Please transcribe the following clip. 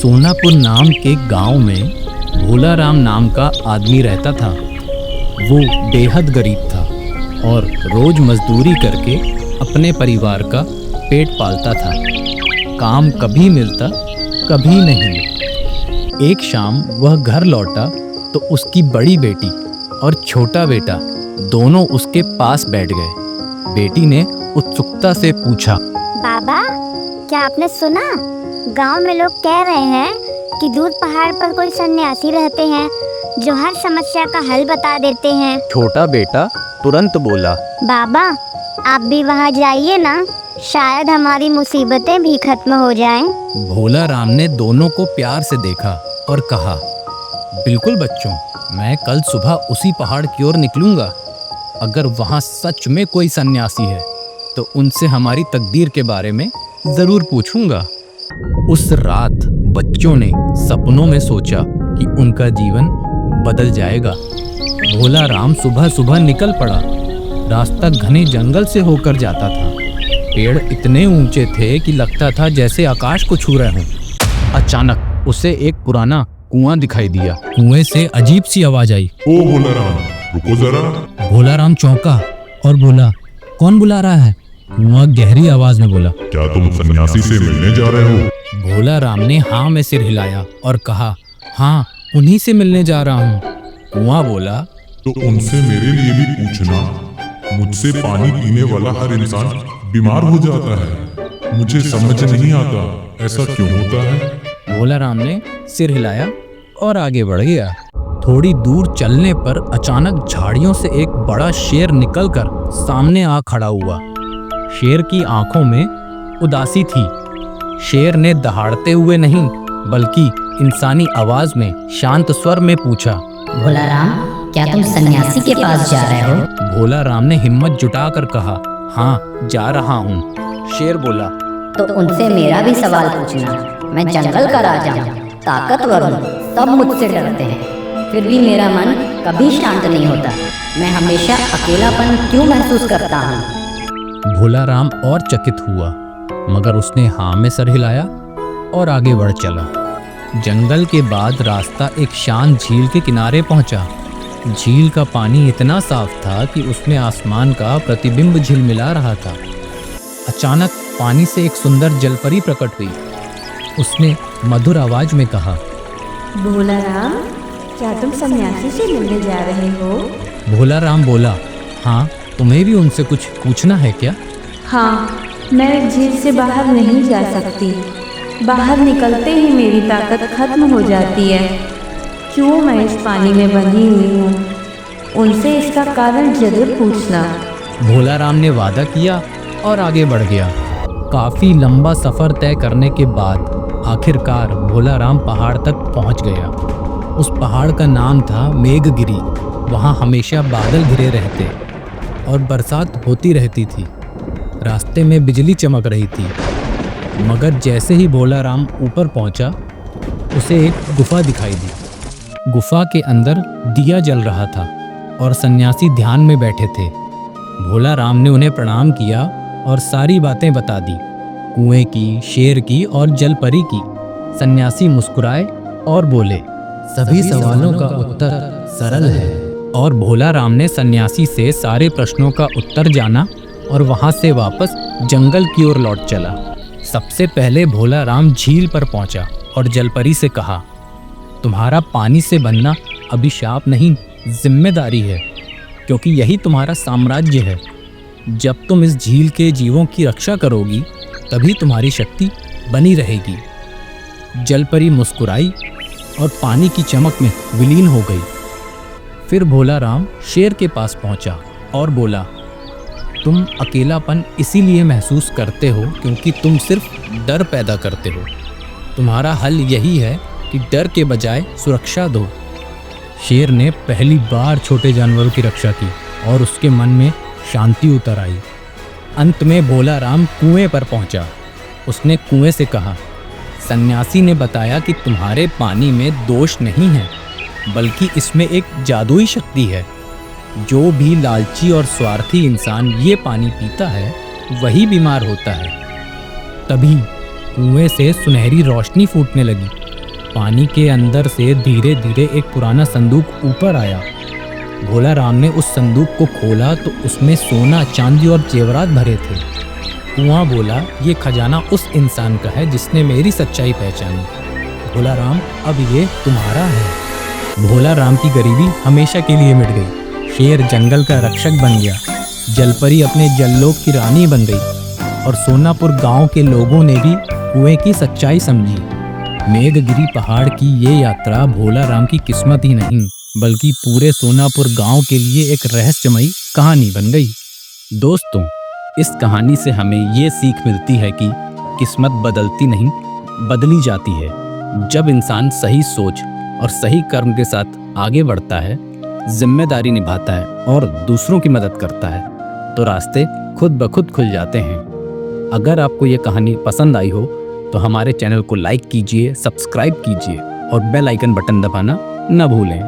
सोनापुर नाम के गांव में भोला राम नाम का आदमी रहता था। वो बेहद गरीब था और रोज मजदूरी करके अपने परिवार का पेट पालता था। काम कभी मिलता कभी नहीं। एक शाम वह घर लौटा तो उसकी बड़ी बेटी और छोटा बेटा दोनों उसके पास बैठ गए। बेटी ने उत्सुकता से पूछा, बाबा, क्या आपने सुना? गांव में लोग कह रहे हैं कि दूर पहाड़ पर कोई सन्यासी रहते हैं जो हर समस्या का हल बता देते हैं। छोटा बेटा तुरंत बोला, बाबा, आप भी वहां जाइए ना, शायद हमारी मुसीबतें भी खत्म हो जाएं। भोला राम ने दोनों को प्यार से देखा और कहा, बिल्कुल बच्चों, मैं कल सुबह उसी पहाड़ की ओर निकलूंगा। अगर वहां सच में कोई सन्यासी है तो उनसे हमारी तकदीर के बारे में जरूर पूछूंगा। उस रात बच्चों ने सपनों में सोचा कि उनका जीवन बदल जाएगा। भोला राम सुबह सुबह निकल पड़ा। रास्ता घने जंगल से होकर जाता था। पेड़ इतने ऊंचे थे कि लगता था जैसे आकाश को छू रहे हों। अचानक उसे एक पुराना कुआं दिखाई दिया। कुएं से अजीब सी आवाज आई, ओ भोला राम, रुको जरा। भोला राम चौंका और बोला, कौन बुला रहा है? कुआं गहरी आवाज में बोला, क्या तुम सन्यासी से मिलने जा रहे हो? भोला राम ने हाँ में सिर हिलाया और कहा, हाँ, उन्हीं से मिलने जा रहा हूँ। कुआं बोला, तो उनसे मेरे लिए भी पूछना। मुझसे पानी पीने वाला हर इंसान बीमार हो जाता है। मुझे समझ नहीं आता ऐसा क्यों होता है। भोला राम ने सिर हिलाया और आगे बढ़ गया। थोड़ी दूर चलने पर अचानक झाड़ियों से एक बड़ा शेर निकलकर सामने आ खड़ा हुआ। शेर की आंखों में उदासी थी। शेर ने दहाड़ते हुए नहीं बल्कि इंसानी आवाज में शांत स्वर में पूछा, भोला राम, क्या तुम सन्यासी के पास जा रहे हो? भोला राम ने हिम्मत जुटाकर कहा, हाँ, जा रहा हूँ। शेर बोला, तो उनसे मेरा भी सवाल पूछना। मैं जंगल का राजा हूँ, ताकतवर हूँ, सब मुझसे डरते हैं, फिर भी मेरा मन कभी शांत नहीं होता। मैं हमेशा अकेलापन क्यों महसूस करता हूँ? भोला राम और चकित हुआ, मगर उसने हाँ में सर हिलाया और आगे बढ़ चला। जंगल के बाद रास्ता एक शांत झील के किनारे पहुंचा। झील का पानी इतना साफ था कि उसमें आसमान का प्रतिबिंब झिलमिला रहा था। अचानक पानी से एक सुंदर जलपरी प्रकट हुई। उसने मधुर आवाज में कहा, भोला राम, क्या तुम सन्यासी से मिलने जा रहे हो? भोला राम बोला, हाँ, तुम्हें भी उनसे कुछ पूछना है क्या? हाँ, मैं झील से बाहर नहीं जा सकती। बाहर निकलते ही मेरी ताकत खत्म हो जाती है। क्यों मैं इस पानी में बंधी हुई हूँ? उनसे इसका कारण जरूर पूछना। भोला राम ने वादा किया और आगे बढ़ गया। काफी लंबा सफर तय करने के बाद आखिरकार भोला राम पहाड़ तक पहुंच गया। उस पहाड़ का नाम था मेघगिरी। वहां हमेशा बादल घिरे रहते और बरसात होती रहती थी। रास्ते में बिजली चमक रही थी। मगर जैसे ही भोला राम ऊपर पहुंचा, उसे एक गुफा दिखाई दी। गुफा के अंदर दिया जल रहा था और सन्यासी ध्यान में बैठे थे। भोला राम ने उन्हें प्रणाम किया और सारी बातें बता दी, कुएं की, शेर की और जलपरी की। सन्यासी मुस्कुराए और बोले, सभी सवालों का उत्तर सरल है। और भोला राम ने सन्यासी से सारे प्रश्नों का उत्तर जाना और वहां से वापस जंगल की ओर लौट चला। सबसे पहले भोला राम झील पर पहुंचा और जलपरी से कहा, तुम्हारा पानी से बनना अभिशाप नहीं, जिम्मेदारी है, क्योंकि यही तुम्हारा साम्राज्य है। जब तुम इस झील के जीवों की रक्षा करोगी तभी तुम्हारी शक्ति बनी रहेगी। जलपरी मुस्कुराई और पानी की चमक में विलीन हो गई। फिर भोला राम शेर के पास पहुंचा और बोला, तुम अकेलापन इसीलिए महसूस करते हो क्योंकि तुम सिर्फ डर पैदा करते हो। तुम्हारा हल यही है कि डर के बजाय सुरक्षा दो। शेर ने पहली बार छोटे जानवरों की रक्षा की और उसके मन में शांति उतर आई। अंत में भोला राम कुएं पर पहुंचा। उसने कुएं से कहा, सन्यासी ने बताया कि तुम्हारे पानी में दोष नहीं है, बल्कि इसमें एक जादुई शक्ति है। जो भी लालची और स्वार्थी इंसान ये पानी पीता है वही बीमार होता है। तभी कुएं से सुनहरी रोशनी फूटने लगी पानी के अंदर से धीरे धीरे एक पुराना संदूक ऊपर आया। भोला राम ने उस संदूक को खोला तो उसमें सोना, चांदी और जेवरात भरे थे। कुआं बोला, ये खजाना उस इंसान का है जिसने मेरी सच्चाई पहचानी। भोला राम, अब ये तुम्हारा है। भोला राम की गरीबी हमेशा के लिए मिट गई। शेर जंगल का रक्षक बन गया, जलपरी अपने जल्लोक की रानी बन गई और सोनापुर गांव के लोगों ने भी कुएं की सच्चाई समझी। मेघगिरी पहाड़ की ये यात्रा भोला राम की किस्मत ही नहीं बल्कि पूरे सोनापुर गांव के लिए एक रहस्यमयी कहानी बन गई। दोस्तों, इस कहानी से हमें ये सीख मिलती है कि किस्मत बदलती नहीं, बदली जाती है। जब इंसान सही सोच और सही कर्म के साथ आगे बढ़ता है, जिम्मेदारी निभाता है और दूसरों की मदद करता है, तो रास्ते खुद ब खुद खुल जाते हैं। अगर आपको ये कहानी पसंद आई हो तो हमारे चैनल को लाइक कीजिए, सब्सक्राइब कीजिए और बेल आइकन बटन दबाना न भूलें।